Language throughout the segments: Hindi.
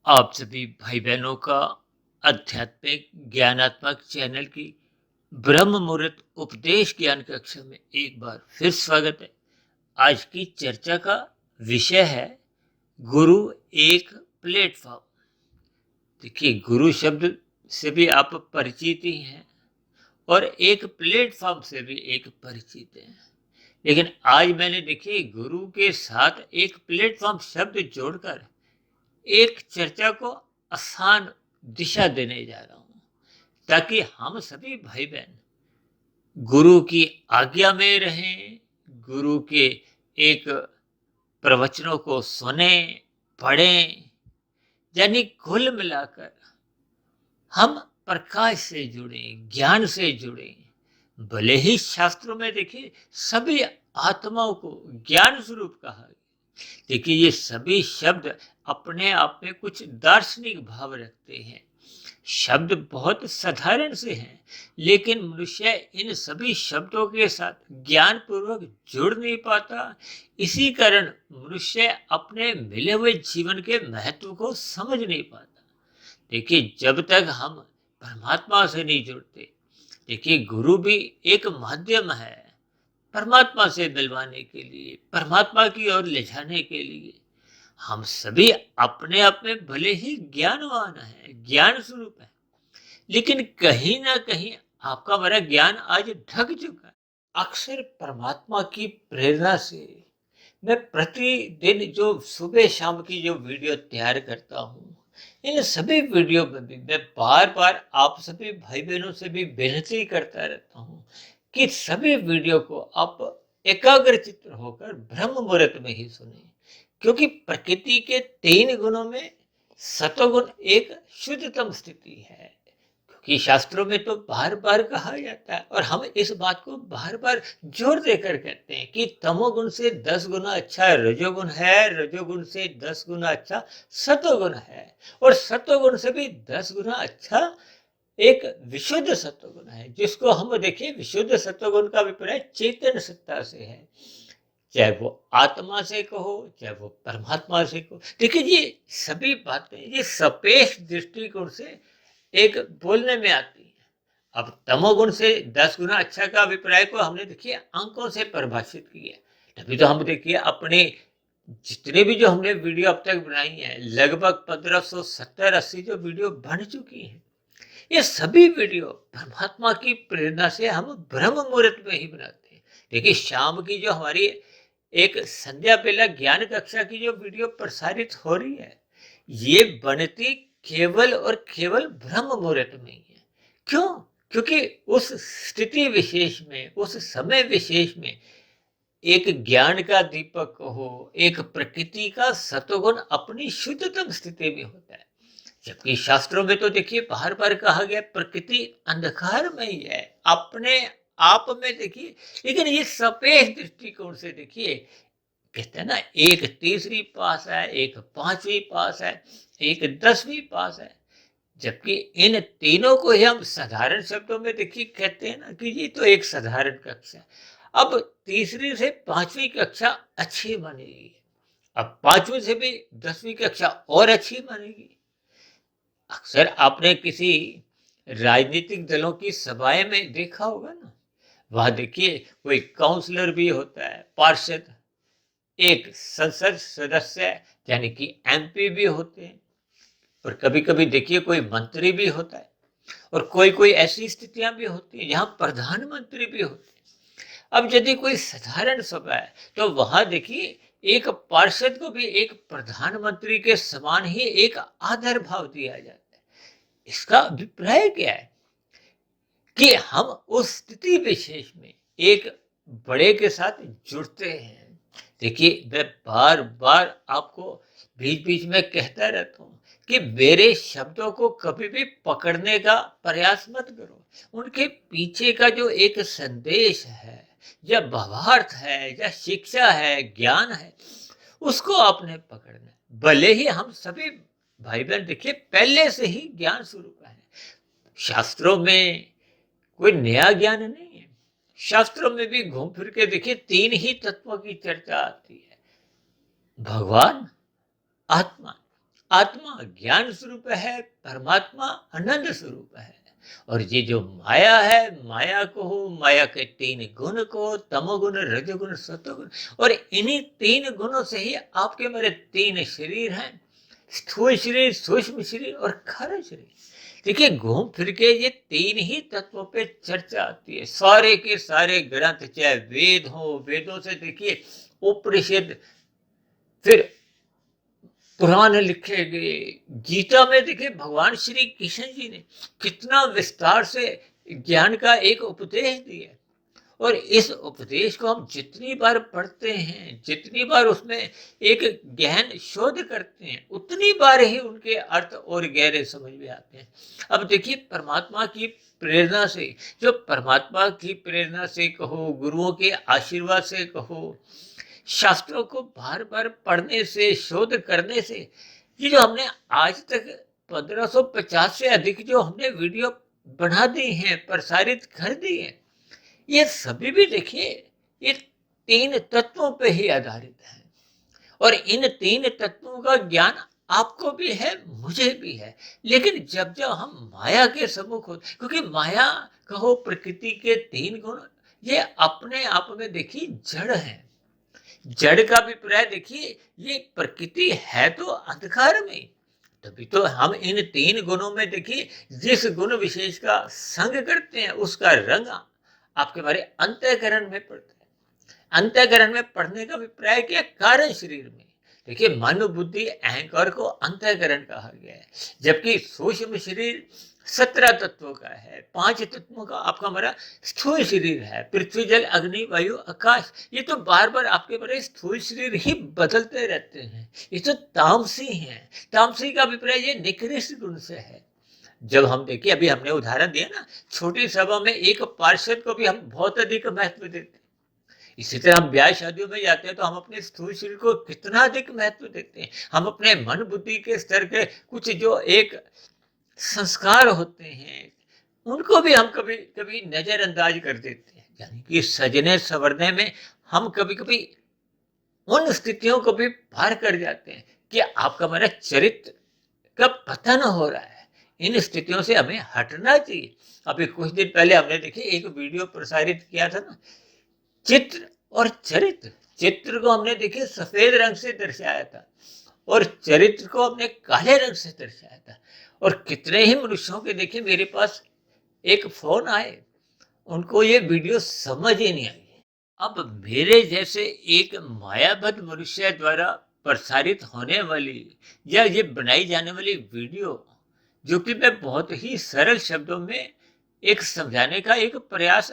आप सभी भाई बहनों का आध्यात्मिक ज्ञानात्मक चैनल की ब्रह्म मुहूर्त उपदेश ज्ञान कक्षा में एक बार फिर स्वागत है। आज की चर्चा का विषय है गुरु एक प्लेटफॉर्म। देखिए, गुरु शब्द से भी आप परिचित ही हैं और एक प्लेटफॉर्म से भी एक परिचित हैं। लेकिन आज मैंने देखिए गुरु के साथ एक प्लेटफॉर्म शब्द जोड़कर एक चर्चा को आसान दिशा देने जा रहा हूं, ताकि हम सभी भाई बहन गुरु की आज्ञा में रहें, गुरु के एक प्रवचनों को सुने, पढ़ें, यानी कुल मिलाकर हम प्रकाश से जुड़े, ज्ञान से जुड़े। भले ही शास्त्रों में देखिए सभी आत्माओं को ज्ञान स्वरूप कहा गया, देखिए ये सभी शब्द अपने आप में कुछ दार्शनिक भाव रखते हैं। शब्द बहुत साधारण से हैं, लेकिन मनुष्य इन सभी शब्दों के साथ ज्ञान पूर्वक जुड़ नहीं पाता। इसी कारण मनुष्य अपने मिले हुए जीवन के महत्व को समझ नहीं पाता। देखिए, जब तक हम परमात्मा से नहीं जुड़ते, देखिए गुरु भी एक माध्यम है परमात्मा से मिलवाने के लिए, परमात्मा की ओर ले जाने के लिए। हम सभी अपने आप में भले ही ज्ञानवान है, ज्ञान स्वरूप है, लेकिन कहीं ना कहीं आपका मेरा ज्ञान आज ढक चुका है। अक्सर परमात्मा की प्रेरणा से मैं प्रतिदिन जो सुबह शाम की जो वीडियो तैयार करता हूँ, इन सभी वीडियो में भी मैं बार बार आप सभी भाई बहनों से भी विनती करता रहता हूँ कि सभी वीडियो को आप एकाग्रचित्त होकर ब्रह्म मुहूर्त में ही सुने, क्योंकि प्रकृति के 3 गुणों में सतोगुण एक शुद्धतम स्थिति है। क्योंकि शास्त्रों में तो बार बार कहा जाता है और हम इस बात को बार बार जोर देकर कहते हैं कि तमोगुण से 10 गुना अच्छा रजोगुण है, रजोगुण से 10 गुना अच्छा सतोगुण है, और सतोगुण से भी 10 गुना अच्छा एक विशुद्ध सत्वगुण है, जिसको हम देखिए विशुद्ध सत्वगुण का अभिप्राय चेतन सत्ता से है। चाहे वो आत्मा से कहो, चाहे वो परमात्मा से कहो, देखिए ये सभी बातें ये सापेक्ष दृष्टिकोण से एक बोलने में आती है। अब तमोगुण से 10 गुना अच्छा का अभिप्राय को हमने देखिए अंकों से परिभाषित किया। तभी तो हम देखिए अपने जितने भी जो हमने वीडियो अब तक बनाई है, लगभग 1570-80 जो वीडियो बन चुकी हैं, ये सभी वीडियो परमात्मा की प्रेरणा से हम ब्रह्म मुहूर्त में ही बनाते हैं। देखिए, शाम की जो हमारी एक संध्या बेला ज्ञान कक्षा की जो वीडियो प्रसारित हो रही है, ये बनती केवल और केवल ब्रह्म मुहूर्त में ही है। क्यों? क्योंकि उस स्थिति विशेष में, उस समय विशेष में एक ज्ञान का दीपक हो, एक प्रकृति का सतोगुण अपनी शुद्धतम स्थिति में होता है। जबकि शास्त्रों में तो देखिए बार बार कहा गया प्रकृति अंधकार में ही है, अपने आप में देखिए। लेकिन ये सापेक्ष दृष्टिकोण से देखिए, कहते हैं ना, एक तीसरी पास है, एक 5वीं पास है, एक 10वीं पास है। जबकि इन तीनों को ही हम साधारण शब्दों में देखिए कहते हैं ना कि ये तो एक साधारण कक्षा है। अब तीसरी से 5वीं कक्षा अच्छी मानेगी, अब 5वीं से भी 10वीं कक्षा और अच्छी मानेगी। अक्सर आपने किसी राजनीतिक दलों की सभाएं में देखा होगा ना, वहां देखिए कोई काउंसलर भी होता है, पार्षद, एक संसद सदस्य यानी कि एमपी भी होते हैं, और कभी कभी देखिए कोई मंत्री भी होता है, और कोई कोई ऐसी स्थितियां भी होती हैं जहां प्रधानमंत्री भी होते हैं। अब यदि कोई साधारण सभा है तो वहां देखिए एक पार्षद को भी एक प्रधानमंत्री के समान ही एक आदर भाव दिया जाता है। इसका अभिप्राय क्या है कि हम उस स्थिति विशेष में एक बड़े के साथ जुड़ते हैं। देखिए, मैं बार बार आपको बीच बीच में कहता रहता हूँ कि मेरे शब्दों को कभी भी पकड़ने का प्रयास मत करो। उनके पीछे का जो एक संदेश है, या भावार्थ है, या शिक्षा है, ज्ञान है, उसको आपने पकड़ना है। भले ही हम सभी भाई बहन देखिए पहले से ही ज्ञान स्वरूप है, शास्त्रों में कोई नया ज्ञान नहीं है। शास्त्रों में भी घूम फिर के देखिए 3 ही तत्वों की चर्चा आती है, भगवान, आत्मा आत्मा ज्ञान स्वरूप है, परमात्मा आनंद स्वरूप है। और ये जो माया है, माया को हो, माया के तीन गुण को, तमोगुण, रजोगुण, सतोगुण, और इन्हीं तीन गुणों से ही आपके मेरे तीन शरीर हैं, स्थूल शरीर, सूक्ष्म शरीर और कारण शरीर। देखिए घूम फिर के ये तीन ही तत्वों पे चर्चा आती है। सारे के सारे ग्रंथ, चाहे वेद हो, वेदों से देखिए उपनिषद, फिर पुराण लिखे गए, गीता में देखिए भगवान श्री कृष्ण जी ने कितना विस्तार से ज्ञान का एक उपदेश दिया। और इस उपदेश को हम जितनी बार पढ़ते हैं, जितनी बार उसमें एक गहन शोध करते हैं, उतनी बार ही उनके अर्थ और गहरे समझ में आते हैं। अब देखिए परमात्मा की प्रेरणा से, जो परमात्मा की प्रेरणा से कहो, गुरुओं के आशीर्वाद से कहो, शास्त्रों को बार बार पढ़ने से, शोध करने से, ये जो हमने आज तक 1550 से अधिक जो हमने वीडियो बना दी हैं, प्रसारित कर दी हैं, ये सभी भी देखिए ये तीन तत्वों पे ही आधारित है। और इन तीन तत्वों का ज्ञान आपको भी है, मुझे भी है। लेकिन जब जब हम माया के सम्मुख हो, क्योंकि माया कहो, प्रकृति के तीन गुण, ये अपने आप में देखिए जड़ है। जड़ का अभिप्राय देखिए, ये प्रकृति है तो अंधकार में, तभी तो हम इन तीन गुणों में देखिए जिस गुण विशेष का संग करते हैं, उसका रंग आपके हमारे अंतःकरण में पड़ता है। अंतःकरण में पढ़ने का अभिप्राय क्या? कारण शरीर में। देखिए मन, बुद्धि, अहंकार को अंतःकरण कहा गया है, जबकि सूक्ष्म शरीर 17 तत्वों का है, 5 तत्वों का आपका हमारा स्थूल शरीर है, पृथ्वी, जल, अग्नि, वायु, आकाश। ये तो बार बार आपके बड़े स्थूल शरीर ही बदलते रहते हैं, ये तो तामसी हैं। तामसी का अभिप्राय ये निकृष्ट गुण से है। जब हम देखिए, अभी हमने उदाहरण दिया ना, छोटी सभा में एक पार्षद को भी हम बहुत अधिक महत्व देते हैं। इसी तरह हम ब्याह शादियों में जाते हैं तो हम अपने स्थूल शरीर को कितना अधिक महत्व देते हैं। हम अपने मन बुद्धि के स्तर के कुछ जो एक संस्कार होते हैं, उनको भी हम कभी कभी नजरअंदाज कर देते हैं। यानी कि सजने संवरने में हम कभी कभी उन स्थितियों को भी पार कर जाते हैं कि आपका मेरा चरित्र का पतन हो रहा है। इन स्थितियों से हमें हटना चाहिए। अभी कुछ दिन पहले हमने देखिए एक वीडियो प्रसारित किया था ना, चित्र और चरित्र। चित्र को हमने देखिए सफेद रंग से दर्शाया था और चरित्र को हमने काले रंग से दर्शाया था। और कितने ही मनुष्यों के देखिए मेरे पास एक फोन आए, उनको ये वीडियो समझ ही नहीं आई। अब मेरे जैसे एक मायाबद्ध मनुष्य द्वारा प्रसारित होने वाली या ये बनाई जाने वाली वीडियो, जो कि मैं बहुत ही सरल शब्दों में एक समझाने का एक प्रयास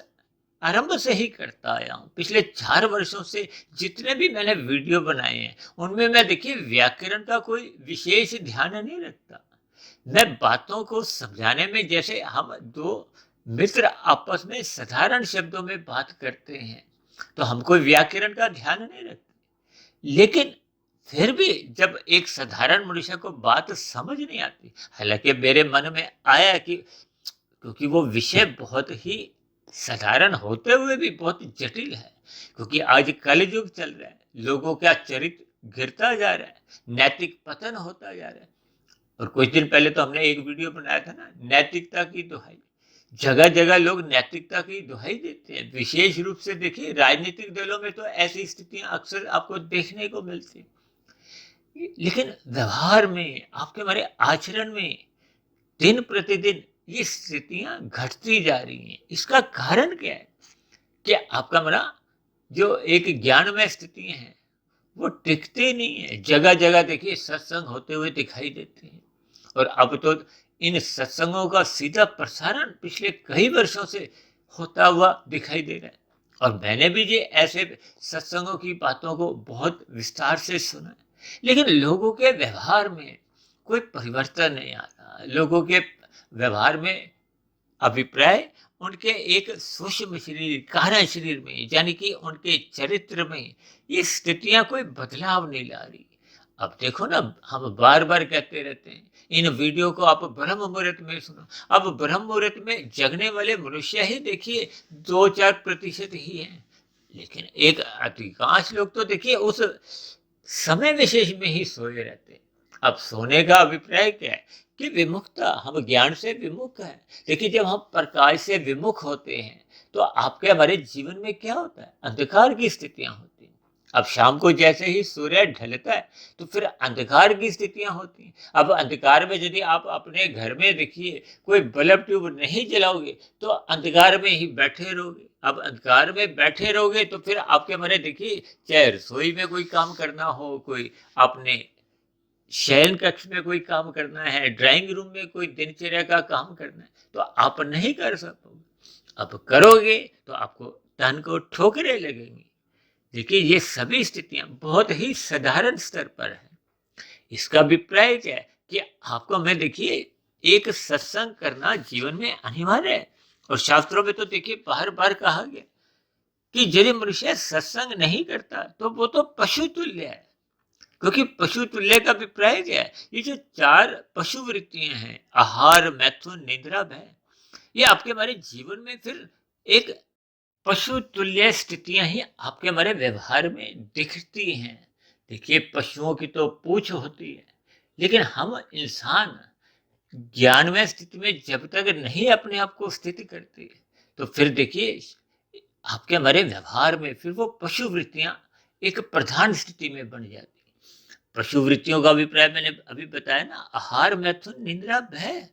आरंभ से ही करता आया हूँ। पिछले 4 वर्षों से जितने भी मैंने वीडियो बनाए हैं, उनमें मैं देखिए व्याकरण का कोई विशेष ध्यान नहीं रखता। मैं बातों को समझाने में, जैसे हम 2 मित्र आपस में साधारण शब्दों में बात करते हैं, तो हम कोई व्याकरण का ध्यान नहीं रखते। लेकिन फिर भी जब एक साधारण मनुष्य को बात समझ नहीं आती, हालांकि मेरे मन में आया कि क्योंकि वो विषय बहुत ही साधारण होते हुए भी बहुत जटिल है, क्योंकि आज कलयुग चल रहा है, लोगों का चरित्र गिरता जा रहा है, नैतिक पतन होता जा रहा है। और कुछ दिन पहले तो हमने एक वीडियो बनाया था ना, नैतिकता की दुहाई। जगह जगह लोग नैतिकता की दुहाई देते हैं। विशेष रूप से देखिए राजनीतिक दलों में तो ऐसी स्थितियां अक्सर आपको देखने को मिलती हैं। लेकिन व्यवहार में, आपके हमारे आचरण में दिन प्रतिदिन ये स्थितियां घटती जा रही हैं। इसका कारण क्या है कि आपका हमारा जो एक ज्ञानमय स्थितियां हैं वो टिकती नहीं है। जगह जगह देखिए सत्संग होते हुए दिखाई देते हैं, और अब तो इन सत्संगों का सीधा प्रसारण पिछले कई वर्षों से होता हुआ दिखाई दे रहा है। और मैंने भी ये ऐसे सत्संगों की बातों को बहुत विस्तार से सुना है, लेकिन लोगों के व्यवहार में कोई परिवर्तन नहीं आता। लोगों के व्यवहार में अभिप्राय उनके एक सूक्ष्म शरीर, कारण शरीर में, यानी कि उनके चरित्र में ये स्थितियां कोई बदलाव नहीं ला रही। अब देखो ना, हम बार बार कहते रहते हैं इन वीडियो को आप ब्रह्म मुहूर्त में सुनो। अब ब्रह्म मुहूर्त में जगने वाले मनुष्य ही देखिए 2-4% ही हैं, लेकिन एक अधिकांश लोग तो देखिए उस समय विशेष में ही सोए रहते हैं। अब सोने का अभिप्राय क्या है कि विमुखता, हम ज्ञान से विमुख है। देखिए जब हम प्रकाश से विमुख होते हैं तो आपके हमारे जीवन में क्या होता है, अंधकार की स्थितियां होती हैं। अब शाम को जैसे ही सूर्य ढलता है तो फिर अंधकार की स्थितियां होती हैं। अब अंधकार में यदि आप अपने घर में देखिए कोई बल्ब ट्यूब नहीं जलाओगे तो अंधकार में ही बैठे रहोगे। अब अंधकार में बैठे रहोगे तो फिर आपके हमारे देखिए, चाहे रसोई में कोई काम करना हो, कोई अपने शयन कक्ष में कोई काम करना है, ड्राइंग रूम में कोई दिनचर्या का काम करना है, तो आप नहीं कर सकोगे। अब करोगे तो आपको तन को ठोकरें लगेंगी। देखिए ये सभी स्थितियां बहुत ही साधारण स्तर पर है। इसका अभिप्राय क्या है कि आपको मैं देखिए एक सत्संग करना जीवन में अनिवार्य है। और शास्त्रों में तो देखिए बार बार कहा गया कि यदि मनुष्य सत्संग नहीं करता तो वो तो पशु तुल्य है। क्योंकि पशु तुल्य का अभिप्राय क्या है, ये जो चार पशु वृत्तियां हैं, आहार, मैथुन, निद्रा, भय, ये आपके हमारे जीवन में फिर एक पशु तुल्य स्थितियां ही आपके हमारे व्यवहार में दिखती हैं। देखिए पशुओं की तो पूंछ होती है, लेकिन हम इंसान ज्ञानमय स्थिति में जब तक नहीं अपने आप को स्थिति करते तो फिर देखिए आपके हमारे व्यवहार में फिर वो पशु वृत्तियां एक प्रधान स्थिति में बन जाती। पशु वृत्तियों का अभिप्राय मैंने अभी बताया ना, आहार, मैथुन, निद्रा, भय।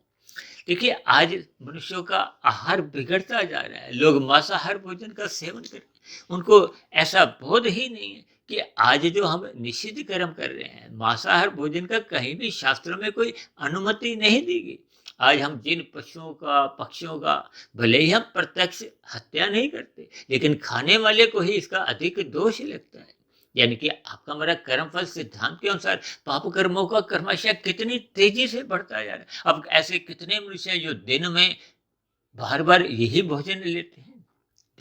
देखिए आज मनुष्यों का आहार बिगड़ता जा रहा है, लोग मांसाहार भोजन का सेवन कर रहे हैं। उनको ऐसा बोध ही नहीं है कि आज जो हम निषिद्ध कर्म कर रहे हैं, मांसाहार भोजन का कहीं भी शास्त्रों में कोई अनुमति नहीं दी गई। आज हम जिन पशुओं का, पक्षियों का भले ही हम प्रत्यक्ष हत्या नहीं करते, लेकिन खाने वाले को ही इसका अधिक दोष लगता है। यानी कि आपका हमारा कर्मफल सिद्धांत के अनुसार पाप कर्मों का कर्मशः कितनी तेजी से बढ़ता जा रहा है। अब ऐसे कितने मनुष्य हैं जो दिन में बार बार यही भोजन लेते हैं।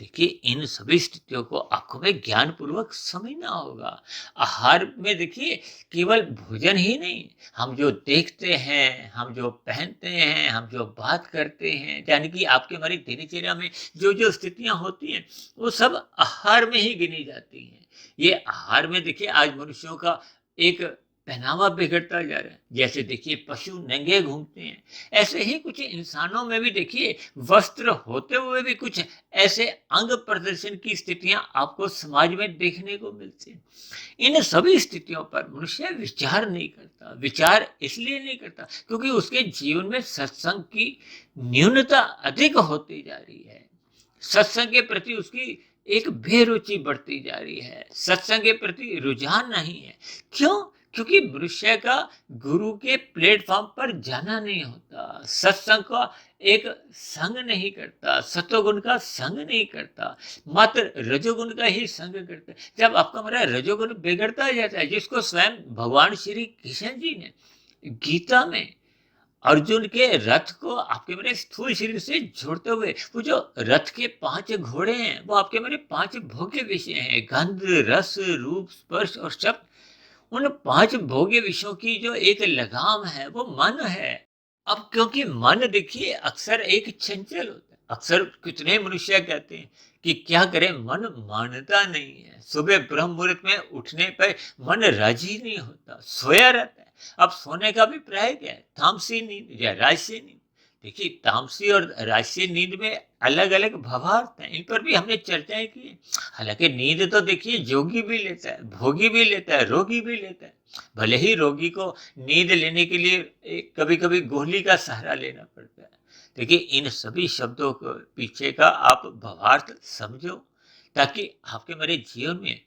देखिए इन सभी स्थितियों को आपको में ज्ञान पूर्वक समझना होगा। आहार में देखिए केवल भोजन ही नहीं, हम जो देखते हैं, हम जो पहनते हैं, हम जो बात करते हैं, यानी कि आपके हमारी दिनचर्या में जो जो स्थितियां होती हैं वो सब आहार में ही गिनी जाती हैं। ये आहार में देखिए आज मनुष्यों का एक पहनावा बिगड़ता जा रहा है। जैसे देखिए पशु नंगे घूमते हैं, ऐसे ही कुछ इंसानों में भी देखिए वस्त्र होते हुए भी कुछ ऐसे अंग प्रदर्शन की स्थितियां आपको समाज में देखने को मिलती हैं। इन सभी स्थितियों पर मनुष्य विचार नहीं करता। विचार इसलिए नहीं करता क्योंकि उसके जीवन में सत्संग की न्यूनता अधिक होती जा रही है। सत्संग के प्रति उसकी एक बेरुचि बढ़ती जा रही है, सत्संग के प्रति रुझान नहीं है। क्यों? क्योंकि मनुष्य का गुरु के प्लेटफॉर्म पर जाना नहीं होता, सत्संग का एक संग नहीं करता, सतोगुण का संग नहीं करता, मात्र रजोगुण का ही संग करता है। जब आपका हमारा रजोगुण बिगड़ता जाता है, जिसको स्वयं भगवान श्री कृष्ण जी ने गीता में अर्जुन के रथ को आपके मेरे स्थूल शरीर से जोड़ते हुए, वो जो रथ के 5 घोड़े हैं वो आपके मेरे 5 भोग्य विषय हैं, गंध, रस, रूप, स्पर्श और शब्द। उन 5 भोग्य विषयों की जो एक लगाम है वो मन है। अब क्योंकि मन देखिए अक्सर एक चंचल होता है। अक्सर कितने मनुष्य कहते हैं कि क्या करें, मन मानता नहीं है। सुबह ब्रह्म मुहूर्त में उठने पर मन राजी नहीं होता, सोया रहता है। अब सोने का भी प्राय क्या है, तामसी नींद या राजसी नींद। देखिए तामसी और राजसी नींद में अलग अलग भावार्थ हैं, इन पर भी हमने चर्चाएं की। हालांकि नींद तो देखिए जोगी भी लेता है, भोगी भी लेता है, रोगी भी लेता है। भले ही रोगी को नींद लेने के लिए कभी कभी गोली का सहारा लेना पड़ता है। देखिए इन सभी शब्दों को पीछे का आप भावार्थ समझो, ताकि आपके मेरे जीवन में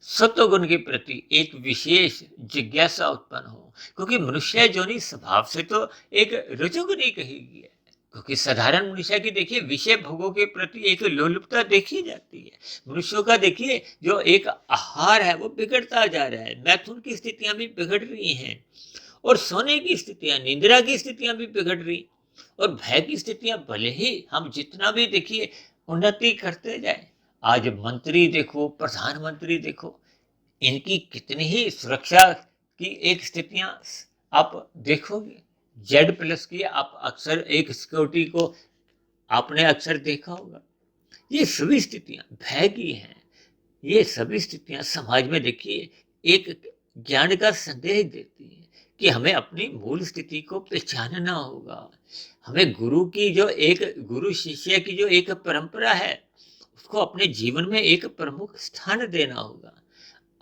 सत्वगुण के प्रति एक विशेष जिज्ञासा उत्पन्न हो। क्योंकि मनुष्य जोनि स्वभाव से तो एक रजोगुणी कही गई है। क्योंकि साधारण मनुष्य की देखिए विषय भोगों के प्रति एक लोलुपता देखी जाती है। मनुष्यों का देखिए जो एक आहार है वो बिगड़ता जा रहा है, मैथुन की स्थितियां भी बिगड़ रही हैं, और सोने की स्थितियां, निद्रा की स्थितियां भी बिगड़ रही, और भय की स्थितियां भले ही हम जितना भी देखिए उन्नति करते जाए। आज मंत्री देखो, प्रधानमंत्री देखो, इनकी कितनी ही सुरक्षा की एक स्थितियां आप देखोगे। Z+ की आप अक्सर एक सिक्योरिटी को आपने अक्सर देखा होगा। ये सभी स्थितियां भय की हैं। ये सभी स्थितियां समाज में देखिए एक ज्ञान का संदेश देती हैं कि हमें अपनी मूल स्थिति को पहचानना होगा। हमें गुरु की जो एक गुरु शिष्य की जो एक परंपरा है, उसको अपने जीवन में एक प्रमुख स्थान देना होगा।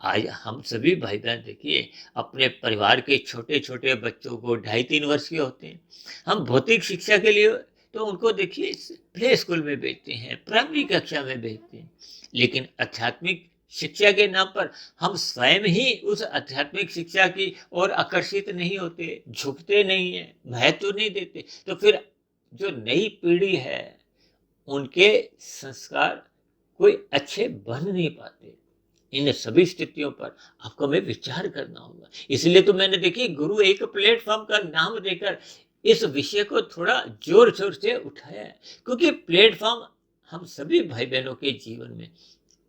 आज हम सभी भाई बहन देखिए अपने परिवार के छोटे छोटे बच्चों को 2.5-3 वर्ष के होते हैं, हम भौतिक शिक्षा के लिए तो उनको देखिए प्ले स्कूल में भेजते हैं, प्राइमरी कक्षा में भेजते हैं, लेकिन आध्यात्मिक शिक्षा के नाम पर हम स्वयं ही उस आध्यात्मिक शिक्षा की ओर आकर्षित नहीं होते, झुकते नहीं है, महत्व नहीं देते, तो फिर जो नई पीढ़ी है उनके संस्कार कोई अच्छे बन नहीं पाते। इन सभी स्थितियों पर आपको हमें विचार करना होगा। इसलिए तो मैंने देखिए गुरु एक प्लेटफॉर्म का नाम देकर इस विषय को थोड़ा जोर शोर से उठाया है, क्योंकि प्लेटफॉर्म हम सभी भाई बहनों के जीवन में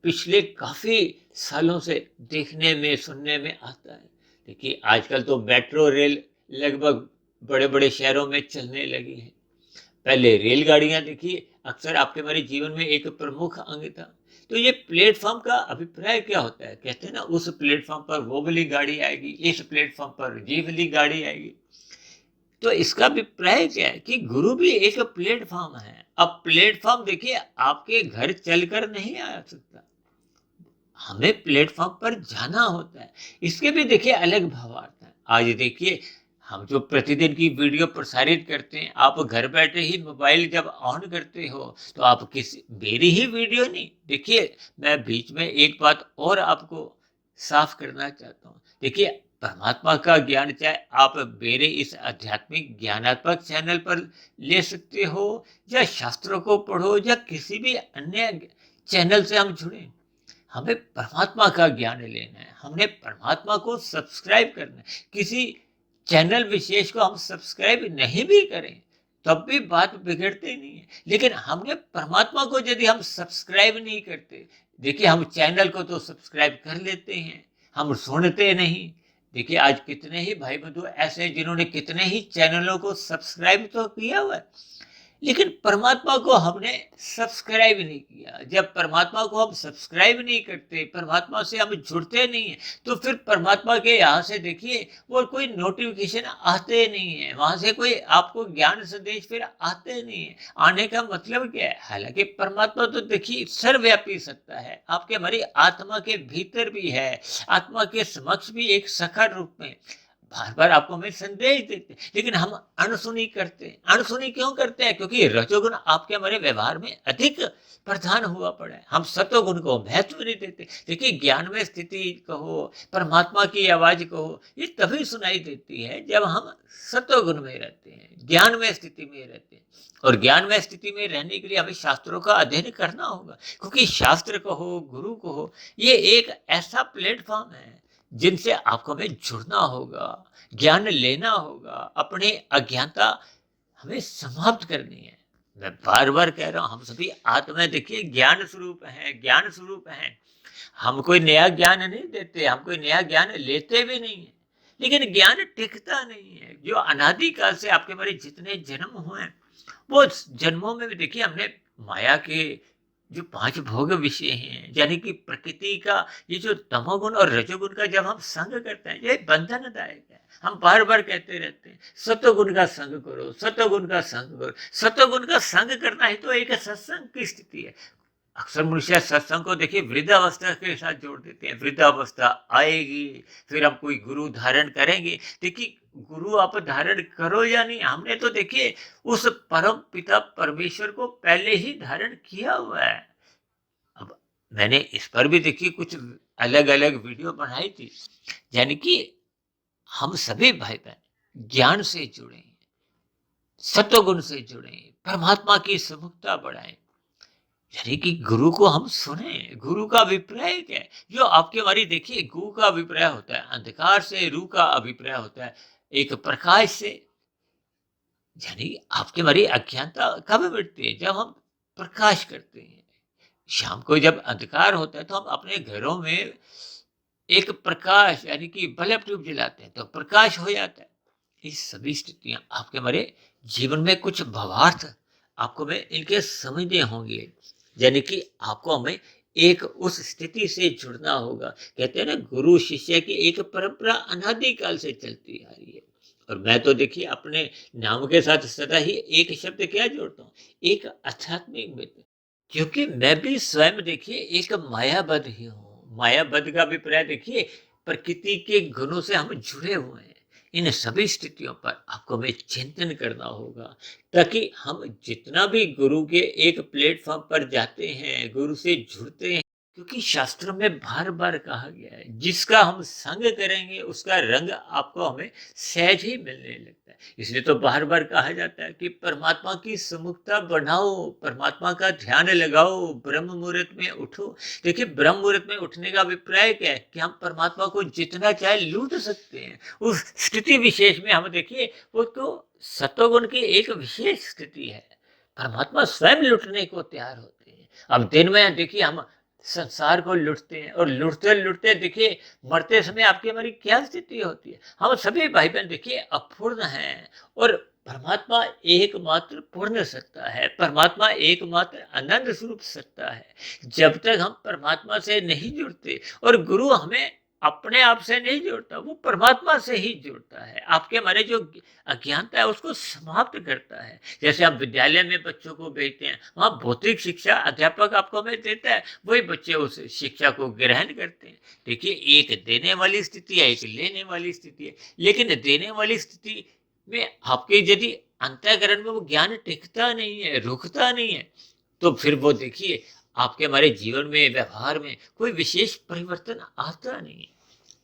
पिछले काफी सालों से देखने में सुनने में आता है। देखिए आजकल तो मेट्रो रेल लगभग बड़े बड़े शहरों में चलने लगी है। पहले रेलगाड़ियां देखिए अक्सर आपके हमारे जीवन में एक प्रमुख अंग था। तो ये प्लेटफॉर्म का अभिप्राय क्या होता है? कहते हैं ना, उस प्लेटफॉर्म पर वो वाली गाड़ी आएगी, इस प्लेटफॉर्म पर ये वाली गाड़ी आएगी। तो इसका अभिप्राय क्या है कि गुरु भी एक प्लेटफॉर्म है। अब प्लेटफॉर्म देखिए आपके घर चलकर नहीं आ सकता, हमें प्लेटफॉर्म पर जाना होता है। इसके भी देखिए अलग भावार्थ है। आज देखिए हम जो प्रतिदिन की वीडियो प्रसारित करते हैं, आप घर बैठे ही मोबाइल जब ऑन करते हो तो आप किसी मेरी ही वीडियो नहीं, देखिए मैं बीच में एक बात और आपको साफ करना चाहता हूँ। देखिए परमात्मा का ज्ञान चाहे आप मेरे इस आध्यात्मिक ज्ञानात्मक चैनल पर ले सकते हो, या शास्त्रों को पढ़ो, या किसी भी अन्य चैनल से हम जुड़े, हमें परमात्मा का ज्ञान लेना है, हमने परमात्मा को सब्सक्राइब करना है। किसी चैनल विशेष को हम सब्सक्राइब नहीं भी करें तब भी बात बिगड़ती नहीं है, लेकिन हमने परमात्मा को यदि हम सब्सक्राइब नहीं करते, देखिए हम चैनल को तो सब्सक्राइब कर लेते हैं, हम सुनते नहीं। देखिए आज कितने ही भाई बंधु ऐसे हैं जिन्होंने कितने ही चैनलों को सब्सक्राइब तो किया हुआ है, लेकिन परमात्मा को हमने सब्सक्राइब नहीं किया। जब परमात्मा को हम सब्सक्राइब नहीं करते, परमात्मा से हम जुड़ते नहीं है, तो फिर परमात्मा के यहाँ से देखिए वो कोई नोटिफिकेशन आते नहीं है, वहां से कोई आपको ज्ञान संदेश फिर आते नहीं है। आने का मतलब क्या है? हालांकि परमात्मा तो देखिए सर्वव्यापी सत्ता है, आपके हमारी आत्मा के भीतर भी है, आत्मा के समक्ष भी एक सखर रूप में बार बार आपको हमें संदेश देते, लेकिन हम अनसुनी करते हैं। अनसुनी क्यों करते हैं? क्योंकि रजोगुण आपके हमारे व्यवहार में अधिक प्रधान हुआ पड़ा है, हम सतोगुण को महत्व नहीं देते। देखिए ज्ञान में स्थिति कहो, परमात्मा की आवाज कहो, ये तभी सुनाई देती है जब हम सतोगुण में रहते हैं, ज्ञान में स्थिति में रहते हैं। और ज्ञान में स्थिति में रहने के लिए हमें शास्त्रों का अध्ययन करना होगा, क्योंकि शास्त्र कहो, गुरु कहो, ये एक ऐसा प्लेटफॉर्म है जिनसे आपको हमें जुड़ना होगा, ज्ञान लेना होगा, अपने अज्ञानता हमें समाप्त करनी है। मैं बार बार कह रहा हूं, हम सभी आत्मा देखिए ज्ञान स्वरूप हैं, ज्ञान स्वरूप हैं। हम कोई नया ज्ञान नहीं देते, हम कोई नया ज्ञान लेते भी नहीं है, लेकिन ज्ञान टिकता नहीं है। जो अनादिकाल से आपके हमारे जितने जन्म हुए हैं, वो जन्मों में भी देखिए हमने माया के जो 5 भोग विषय हैं, यानी कि प्रकृति का ये जो तमोगुण और रजोगुण का जब हम संग करते हैं, ये बंधनदायक है। हम बार बार कहते रहते हैं सतोगुण का संग करो, सतोगुण का संग करो। सतोगुण का संग करना ही तो एक सत्संग की स्थिति है। अक्सर मनुष्य सत्संग को देखिए वृद्धावस्था के साथ जोड़ देते हैं, वृद्धावस्था आएगी फिर हम कोई गुरु धारण करेंगे। देखिए गुरु आप धारण करो या नहीं, हमने तो देखिए उस परम पिता परमेश्वर को पहले ही धारण किया हुआ है। अब मैंने इस पर भी देखिए कुछ अलग अलग वीडियो बनाई थी, यानी कि हम सभी भाई बहन ज्ञान से जुड़े, सत्वगुण से जुड़े, परमात्मा की समुखता बढ़ाएं, यानी कि गुरु को हम सुने। गुरु का अभिप्राय क्या है? जो आपके हमारी देखिए गुरु का अभिप्राय होता है अंधकार से, रू का अभिप्राय होता है एक प्रकाश से। यानी आपके हमारी अज्ञानता कब मिटती है? जब हम प्रकाश करते हैं। शाम को जब अंधकार होता है तो हम अपने घरों में एक प्रकाश यानी कि बल्ब ट्यूब जलाते हैं तो प्रकाश हो जाता है। ये सभी स्थितियां आपके हमारे जीवन में कुछ भावार्थ आपको में इनके समझने होंगे, यानी कि आपको हमें एक उस स्थिति से जुड़ना होगा। कहते हैं ना, गुरु शिष्य की एक परंपरा अनादिकाल से चलती आ रही है। और मैं तो देखिए अपने नाम के साथ सदा ही एक शब्द क्या जोड़ता हूँ, एक आध्यात्मिक मित्र। क्योंकि मैं भी स्वयं देखिए एक मायाबद्ध ही हूँ। मायाबद्ध का अभिप्राय देखिए प्रकृति के गुणों से हम जुड़े हुए हैं। इन सभी स्थितियों पर आपको हमें चिंतन करना होगा, ताकि हम जितना भी गुरु के एक प्लेटफॉर्म पर जाते हैं, गुरु से जुड़ते हैं, क्योंकि शास्त्रों में बार-बार कहा गया है, जिसका हम संग करेंगे उसका रंग आपको हमें सहज ही मिलने लगता है। इसलिए तो बार-बार कहा जाता है कि परमात्मा की सम्मुखता बढ़ाओ, परमात्मा का ध्यान लगाओ, ब्रह्म मुहूर्त में उठो। देखिए ब्रह्म मुहूर्त में उठने का अभिप्राय क्या है कि हम परमात्मा को जितना चाहे लूट सकते हैं। उस स्थिति विशेष में हम देखिए वो तो सतोगुण की एक विशेष स्थिति है। परमात्मा स्वयं लुटने को तैयार होते हैं। अब दिन में देखिए हम संसार को लुटते हैं और लुटते-लुटते देखिए मरते समय आपकी हमारी क्या स्थिति होती है। हम सभी भाई-बहन देखिए अपूर्ण हैं और परमात्मा एकमात्र पूर्ण सत्ता है, परमात्मा एकमात्र अनंत स्वरूप सत्ता है। जब तक हम परमात्मा से नहीं जुड़ते और गुरु हमें अपने आप से नहीं जोड़ता, वो परमात्मा से ही जोड़ता है। आपके हमारे जो अज्ञानता है उसको समाप्त करता है। जैसे आप विद्यालय में बच्चों को भेजते हैं, वहाँ भौतिक शिक्षा अध्यापक आपको हमें देता है, वही बच्चे उस शिक्षा को ग्रहण करते हैं। देखिए एक देने वाली स्थिति है, एक लेने वाली स्थिति है। लेकिन देने वाली स्थिति में आपके यदि अंतःकरण में वो ज्ञान टिकता नहीं है, रुकता नहीं है, तो फिर वो देखिए आपके हमारे जीवन में, व्यवहार में कोई विशेष परिवर्तन आता नहीं है।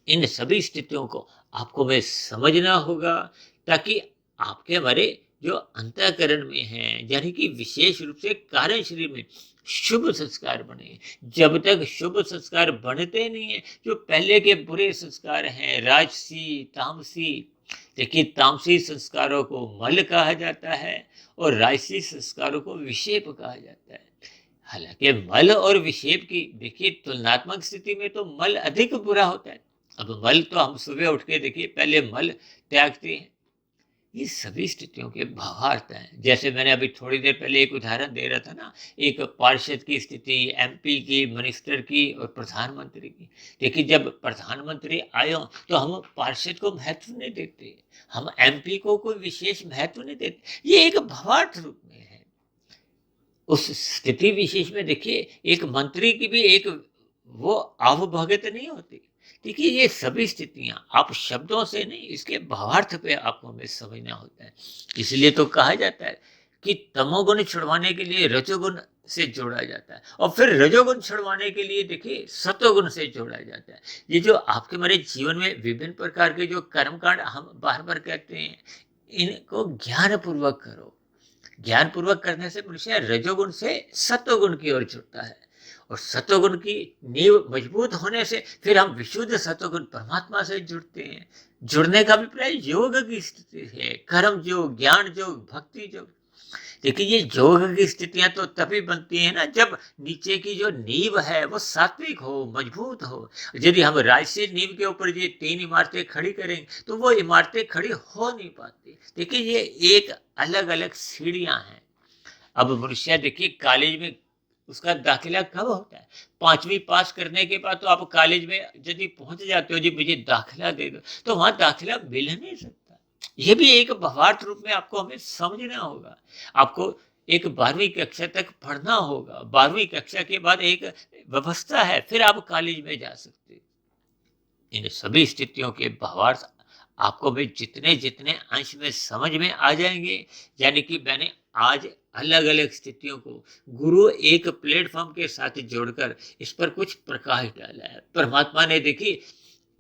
इन सभी स्थितियों को आपको में समझना होगा, ताकि आपके हमारे जो अंतःकरण में हैं, यानी कि विशेष रूप से कारण शरीर में शुभ संस्कार बने। जब तक शुभ संस्कार बनते नहीं है, जो पहले के बुरे संस्कार हैं, राजसी, तामसी, देखिए तामसी संस्कारों को मल कहा जाता है और राजसी संस्कारों को विक्षेप कहा जाता है। हालांकि मल और विक्षेप की देखिए तुलनात्मक स्थिति में तो मल अधिक बुरा होता है। अब मल तो हम सुबह उठ के देखिए पहले मल त्यागते हैं। ये सभी स्थितियों के भावार्थ हैं। जैसे मैंने अभी थोड़ी देर पहले एक उदाहरण दे रहा था ना, एक पार्षद की स्थिति, एमपी की, मिनिस्टर की और प्रधानमंत्री की। देखिए जब प्रधानमंत्री आए हों तो हम पार्षद को महत्व नहीं देते, हम एमपी को कोई विशेष महत्व नहीं देते। ये एक भावार्थ रूप में है। उस स्थिति विशेष में देखिए एक मंत्री की भी एक वो आवभगत नहीं होती। देखिए ये सभी स्थितियां आप शब्दों से नहीं, इसके भावार्थ पे आपको हमें समझना होता है। इसलिए तो कहा जाता है कि तमोगुण छुड़वाने के लिए रजोगुण से जोड़ा जाता है और फिर रजोगुण छुड़वाने के लिए देखिए सतोगुण से जोड़ा जाता है। ये जो आपके हमारे जीवन में विभिन्न प्रकार के जो कर्मकांड हम बार बार कहते हैं, इनको ज्ञान पूर्वक करो। ज्ञान पूर्वक करने से मनुष्य रजोगुण से सत्वगुण की ओर जुड़ता है और सत्वगुण की नींव मजबूत होने से फिर हम विशुद्ध सत्वगुण परमात्मा से जुड़ते हैं। जुड़ने का अभिप्राय योग की स्थिति है, कर्म योग, ज्ञान योग, भक्ति योग। देखिए ये योग की स्थितियां तो तभी बनती है ना जब नीचे की जो नींव है वो सात्विक हो, मजबूत हो। यदि हम राजसी नींव के ऊपर ये 3 इमारतें खड़ी करेंगे तो वो इमारतें खड़ी हो नहीं पाती। देखिए ये एक अलग अलग सीढ़ियां हैं। अब मनुष्य देखिए कॉलेज में उसका दाखिला कब होता है? 5वीं पास करने के बाद तो आप कॉलेज में यदि पहुंच जाते हो, जी मुझे दाखिला दे दो, तो वहां दाखिला मिल नहीं सकता। ये भी एक भावार्थ रूप में आपको हमें समझना होगा। आपको एक 12वीं कक्षा तक पढ़ना होगा, 12वीं कक्षा के बाद एक व्यवस्था है, फिर आप कॉलेज में जा सकते हैं। इन सभी स्थितियों के भावार्थ आपको भी जितने जितने अंश में समझ में आ जाएंगे, यानी कि मैंने आज अलग अलग स्थितियों को गुरु एक प्लेटफॉर्म के साथ जोड़कर इस पर कुछ प्रकाश डाला है। परमात्मा ने देखी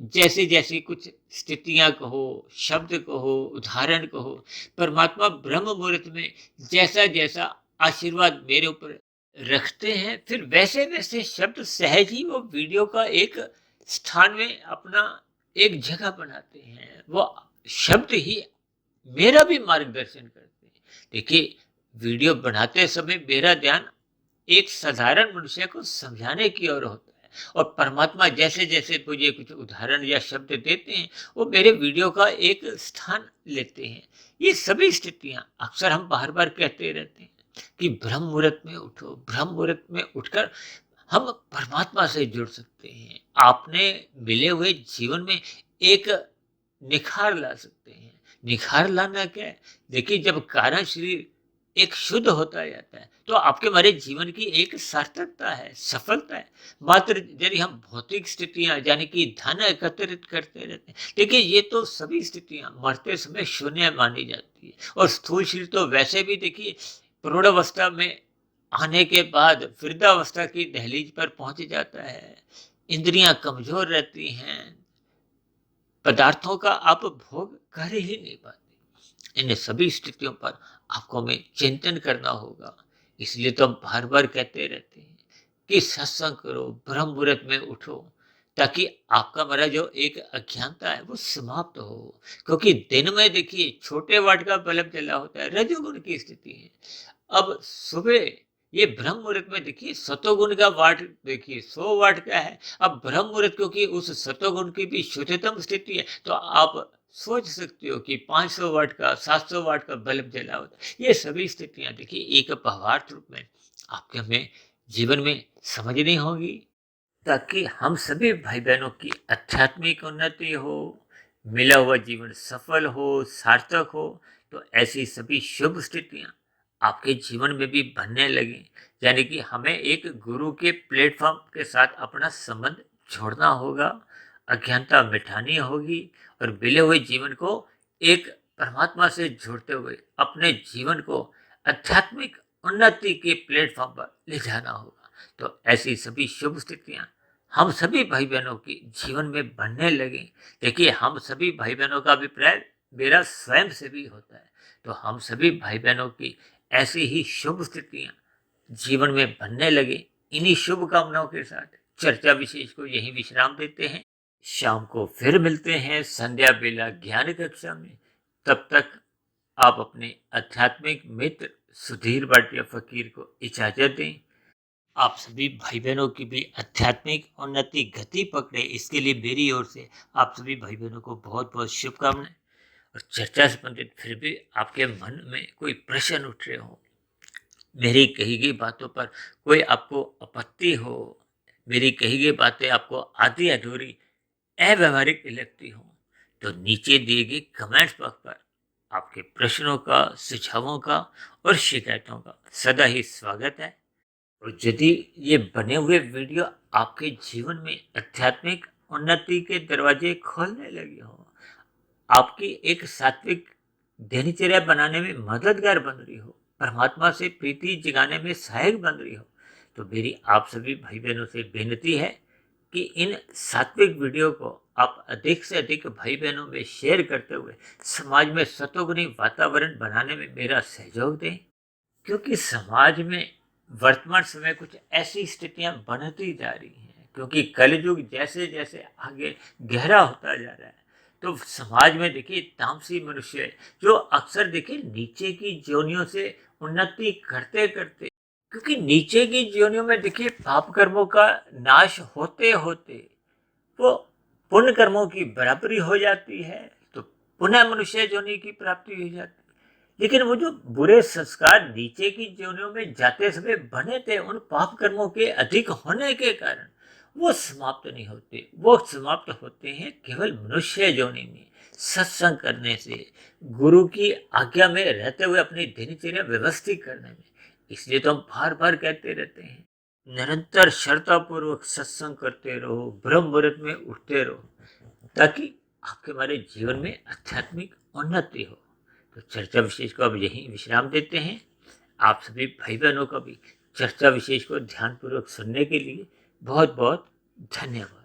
जैसे जैसे कुछ स्थितियां कहो, शब्द कहो, उदाहरण कहो, परमात्मा ब्रह्म मुहूर्त में जैसा जैसा आशीर्वाद मेरे ऊपर रखते हैं, फिर वैसे वैसे शब्द सहज ही वो वीडियो का एक स्थान में अपना एक जगह बनाते हैं। वो शब्द ही मेरा भी मार्गदर्शन करते हैं। देखिए वीडियो बनाते समय मेरा ध्यान एक साधारण मनुष्य को समझाने की ओर होता है और परमात्मा जैसे जैसे मुझे कुछ उदाहरण या शब्द देते हैं वो मेरे वीडियो का एक स्थान लेते हैं। ये सभी स्थितियां अक्सर हम बार बार कहते रहते हैं कि ब्रह्म मुहूर्त में उठो, ब्रह्म मुहूर्त में उठकर हम परमात्मा से जुड़ सकते हैं। आपने मिले हुए जीवन में एक निखार ला सकते हैं। निखार लाना क्या है? देखिए, जब कारण शरीर एक शुद्ध होता जाता है तो आपके हमारे जीवन की एक सार्थकता है, सफलता है। मात्र यदि हम भौतिक स्थितियां यानी कि धन एकत्रित करते रहते हैं, देखिए ये तो सभी स्थितियां मरते समय शून्य मानी जाती है। और स्थूल शरीर तो वैसे भी देखिए प्रौढ़ावस्था में आने के बाद वृद्धावस्था की दहलीज पर पहुंच जाता है। इंद्रियां कमजोर रहती हैं, पदार्थों का आप भोग कर ही नहीं पाते। इन सभी स्थितियों पर आपको हमें चिंतन करना होगा। इसलिए तो हम बार बार कहते रहते हैं कि सत्संग करो, ब्रह्म मुहूर्त में उठो, ताकि आपका हमारा जो एक अज्ञानता है वो समाप्त हो। क्योंकि दिन में देखिए छोटे वाट का बल्ब जला होता है, रजोगुण की स्थिति है। अब सुबह ये ब्रह्म मुहूर्त में देखिए सतोगुण का वाट, देखिए 100 वाट का है। अब ब्रह्म मुहूर्त क्योंकि उस सतोगुण की भी शुद्धतम स्थिति है, तो आप सोच सकते हो कि 500 वाट का, 700 वाट का बल्ब जला होता है। ये सभी स्थितियां देखिए एक भावार्थ रूप में आपके हमें जीवन में समझनी होगी, ताकि हम सभी भाई बहनों की आध्यात्मिक उन्नति हो, मिला हुआ जीवन सफल हो, सार्थक हो। तो ऐसी सभी शुभ स्थितियां आपके जीवन में भी बनने लगी। यानी कि हमें एक गुरु के प्लेटफॉर्म के साथ अपना संबंध जोड़ना होगा, अज्ञानता मिटानी होगी और मिले हुए जीवन को एक परमात्मा से जोड़ते हुए अपने जीवन को आध्यात्मिक उन्नति के प्लेटफॉर्म पर ले जाना होगा। तो ऐसी सभी शुभ स्थितियां हम सभी भाई बहनों की जीवन में बनने लगे। देखिए, हम सभी भाई बहनों का अभिप्राय मेरा स्वयं से भी होता है। तो हम सभी भाई बहनों की ऐसी ही शुभ स्थितियां जीवन में बनने लगे। इन्हीं शुभ कामनाओं के साथ चर्चा विशेष को यही विश्राम देते हैं। शाम को फिर मिलते हैं संध्या बेला ज्ञान कक्षा में। तब तक आप अपने आध्यात्मिक मित्र सुधीर भाटिया फकीर को इजाजत दें। आप सभी भाई बहनों की भी आध्यात्मिक उन्नति गति पकड़े, इसके लिए मेरी ओर से आप सभी भाई बहनों को बहुत बहुत शुभकामनाएं। और चर्चा से संबंधित फिर भी आपके मन में कोई प्रश्न उठ रहे हो, मेरी कही गई बातों पर कोई आपको आपत्ति हो, मेरी कही गई बातें आपको आधी अधूरी अव्यवहारिक लगती हो, तो नीचे दिए गए कमेंट्स बॉक्स पर आपके प्रश्नों का, सुझावों का और शिकायतों का सदा ही स्वागत है। और यदि ये बने हुए वीडियो आपके जीवन में आध्यात्मिक उन्नति के दरवाजे खोलने लगे हो, आपकी एक सात्विक दिनचर्या बनाने में मददगार बन रही हो, परमात्मा से प्रीति जगाने में सहायक बन रही हो, तो मेरी आप सभी भाई बहनों से विनती है कि इन सात्विक वीडियो को आप अधिक से अधिक भाई बहनों में शेयर करते हुए समाज में सतोगुणी वातावरण बनाने में मेरा सहयोग दें। क्योंकि समाज में वर्तमान समय कुछ ऐसी स्थितियां बनती जा रही हैं, क्योंकि कलयुग जैसे जैसे आगे गहरा होता जा रहा है, तो समाज में देखिए तामसी मनुष्य जो अक्सर देखिए नीचे की योनियों से उन्नति करते करते, क्योंकि नीचे की योनियों में देखिए पाप कर्मों का नाश होते होते वो पुण्य कर्मों की बराबरी हो जाती है, तो पुनः मनुष्य योनि की प्राप्ति हो जाती है। लेकिन वो जो बुरे संस्कार नीचे की योनियों में जाते समय बने थे, उन पाप कर्मों के अधिक होने के कारण वो समाप्त नहीं होते। वो समाप्त होते हैं केवल मनुष्य योनि में सत्संग करने से, गुरु की आज्ञा में रहते हुए अपनी दिनचर्या व्यवस्थित करने में। इसलिए तो हम बार बार कहते रहते हैं, निरंतर श्रद्धापूर्वक सत्संग करते रहो, ब्रह्म मुहूर्त में उठते रहो, ताकि आपके हमारे जीवन में आध्यात्मिक उन्नति हो। तो चर्चा विशेष को अब यहीं विश्राम देते हैं। आप सभी भाई बहनों का भी चर्चा विशेष को ध्यानपूर्वक सुनने के लिए बहुत बहुत धन्यवाद।